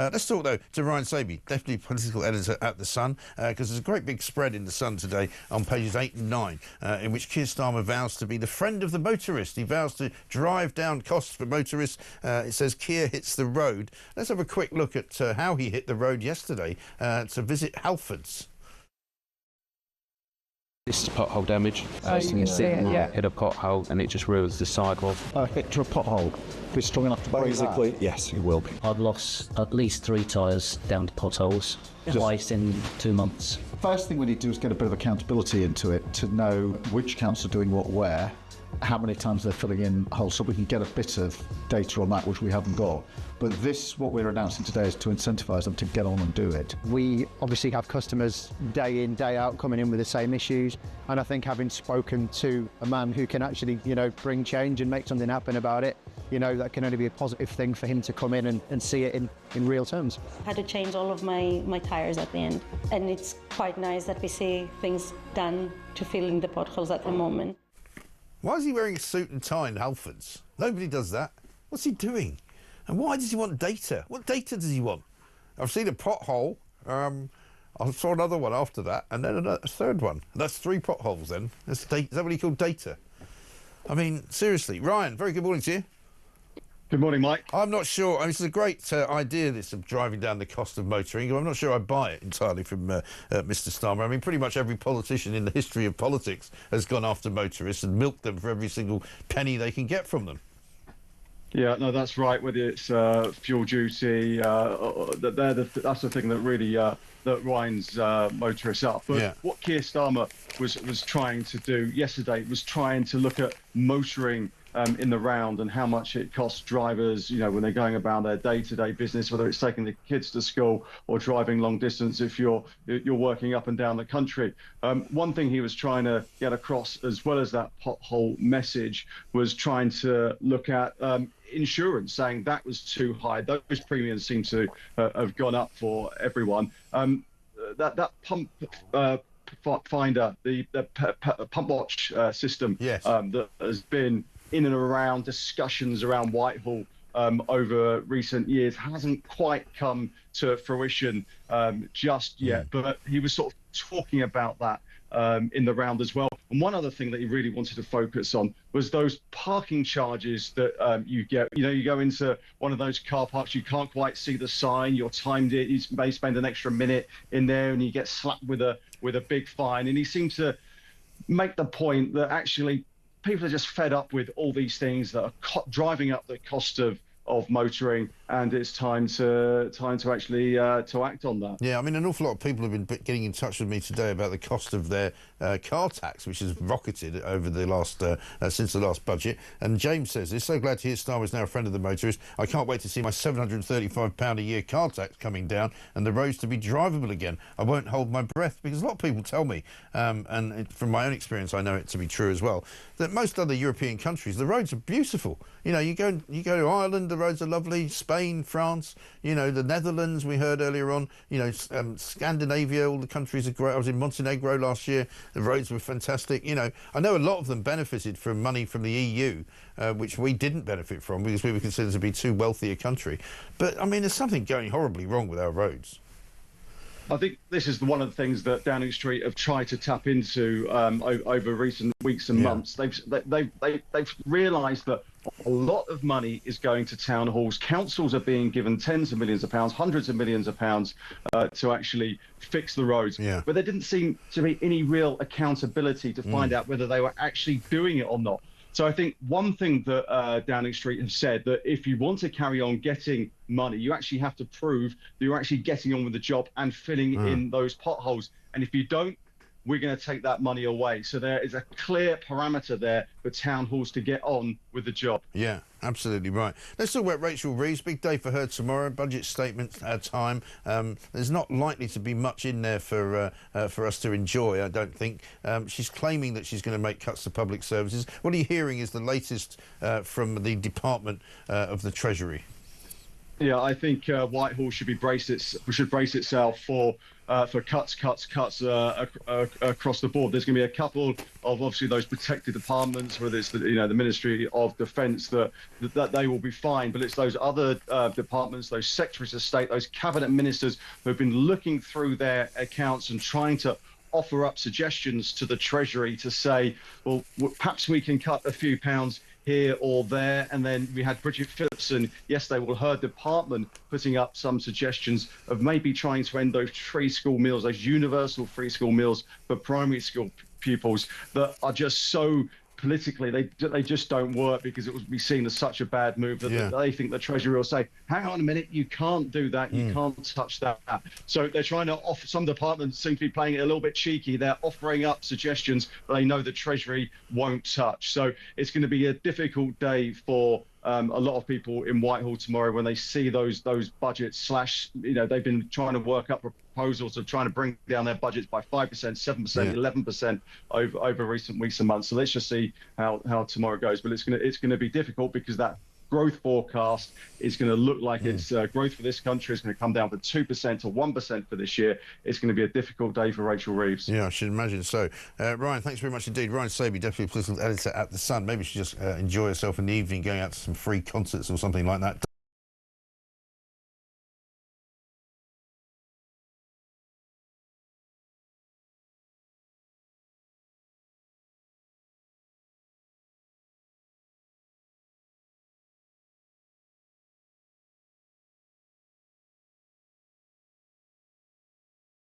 Let's talk, though, to Ryan Sabey, Deputy Political Editor at The Sun, because there's a great big spread in The Sun today on pages 8 and 9, in which Keir Starmer vows to be the friend of the motorist. He vows to drive down costs for motorists. It says Keir hits the road. Let's have a quick look at how he hit the road yesterday to visit Halfords. This is pothole damage. You can see it, yeah. Hit a pothole and it just ruins the sidewalk. Hit to a pothole. Be strong enough to basically, yes, it will be. I've lost at least 3 tyres down to potholes, twice in 2 months. First thing we need to do is get a bit of accountability into it to know which councils are doing what where, how many times they're filling in holes, so we can get a bit of data on that, which we haven't got. But this, what we're announcing today, is to incentivise them to get on and do it. We obviously have customers day in, day out coming in with the same issues, and I think having spoken to a man who can actually, bring change and make something happen about it, that can only be a positive thing for him to come in and see it in real terms. I had to change all of my tyres at the end, and it's quite nice that we see things done to fill in the potholes at the moment. Why is he wearing a suit and tie in Halfords? Nobody does that. What's he doing? And why does he want data? What data does he want? I've seen a pothole. I saw another one after that, and then a third one. That's 3 potholes then. Is that what he called data? I mean, seriously. Ryan, very good morning to you. Good morning, Mike. I'm not sure. I mean, it's a great idea, this, of driving down the cost of motoring. I'm not sure I buy it entirely from Mr Starmer. I mean, pretty much every politician in the history of politics has gone after motorists and milked them for every single penny they can get from them. Yeah, no, that's right. Whether it's fuel duty, that's the thing that really that winds motorists up. But what Keir Starmer was trying to do yesterday was trying to look at motoring in the round and how much it costs drivers, when they're going about their day-to-day business, whether it's taking the kids to school or driving long distance if you're working up and down the country. One thing he was trying to get across, as well as that pothole message, was trying to look at insurance, saying that was too high. Those premiums seem to have gone up for everyone. That pump finder, the pump watch system, that has been in and around discussions around Whitehall over recent years, hasn't quite come to fruition just yet. But he was sort of talking about that in the round as well. And one other thing that he really wanted to focus on was those parking charges that you get. You go into one of those car parks, you can't quite see the sign, you're timed it, you may spend an extra minute in there and you get slapped with a big fine. And he seemed to make the point that actually people are just fed up with all these things that are driving up the cost of motoring, and it's time to actually to act on that. Yeah, I mean, an awful lot of people have been getting in touch with me today about the cost of their car tax, which has rocketed over the last since the last budget. And James says, "It's so glad to hear Starmer is now a friend of the motorist. I can't wait to see my £735 a year car tax coming down and the roads to be drivable again. I won't hold my breath," because a lot of people tell me, from my own experience, I know it to be true as well, that most other European countries, the roads are beautiful. You go to Ireland, the roads are lovely. Spain, France, the Netherlands, we heard earlier on, Scandinavia, all the countries are great. I was in Montenegro last year. The roads were fantastic. I know a lot of them benefited from money from the EU, which we didn't benefit from because we were considered to be too wealthy a country. But, I mean, there's something going horribly wrong with our roads. I think this is one of the things that Downing Street have tried to tap into over recent weeks and months. They've realised that a lot of money is going to town halls. Councils are being given tens of millions of pounds, hundreds of millions of pounds to actually fix the roads. But there didn't seem to be any real accountability to find out whether they were actually doing it or not. So I think one thing that Downing Street have said, that if you want to carry on getting money, you actually have to prove that you're actually getting on with the job and filling in those potholes. And if you don't, we're going to take that money away. So there is a clear parameter there for town halls to get on with the job. Yeah, absolutely right. Let's talk about Rachel Reeves. Big day for her tomorrow. Budget statement time. There's not likely to be much in there for us to enjoy, I don't think. She's claiming that she's going to make cuts to public services. What are you hearing is the latest from the Department of the Treasury? Yeah, I think Whitehall should brace itself for cuts across the board. There's going to be a couple of obviously those protected departments, whether it's the Ministry of Defence, that they will be fine. But it's those other departments, those secretaries of state, those cabinet ministers who have been looking through their accounts and trying to offer up suggestions to the Treasury to say, well, perhaps we can cut a few pounds here or there. And then we had Bridget Phillipson yesterday, well, her department putting up some suggestions of maybe trying to end those free school meals, those universal free school meals for primary school pupils that are just so politically, they just don't work, because it would be seen as such a bad move that they think the Treasury will say, hang on a minute, you can't do that, you can't touch that. So they're trying to offer, some departments seem to be playing it a little bit cheeky. They're offering up suggestions that they know the Treasury won't touch. So it's going to be a difficult day for a lot of people in Whitehall tomorrow when they see those budgets slash, they've been trying to work up proposals of trying to bring down their budgets by 5%, 7%, 11% over recent weeks and months. So let's just see how tomorrow goes. But it's going to be difficult, because that growth forecast is going to look like it's growth for this country is going to come down from 2% to 1% for this year. It's going to be a difficult day for Rachel Reeves. Yeah, I should imagine so. Ryan, thanks very much indeed. Ryan Sabey, deputy political editor at The Sun. Maybe she just enjoy herself in the evening, going out to some free concerts or something like that.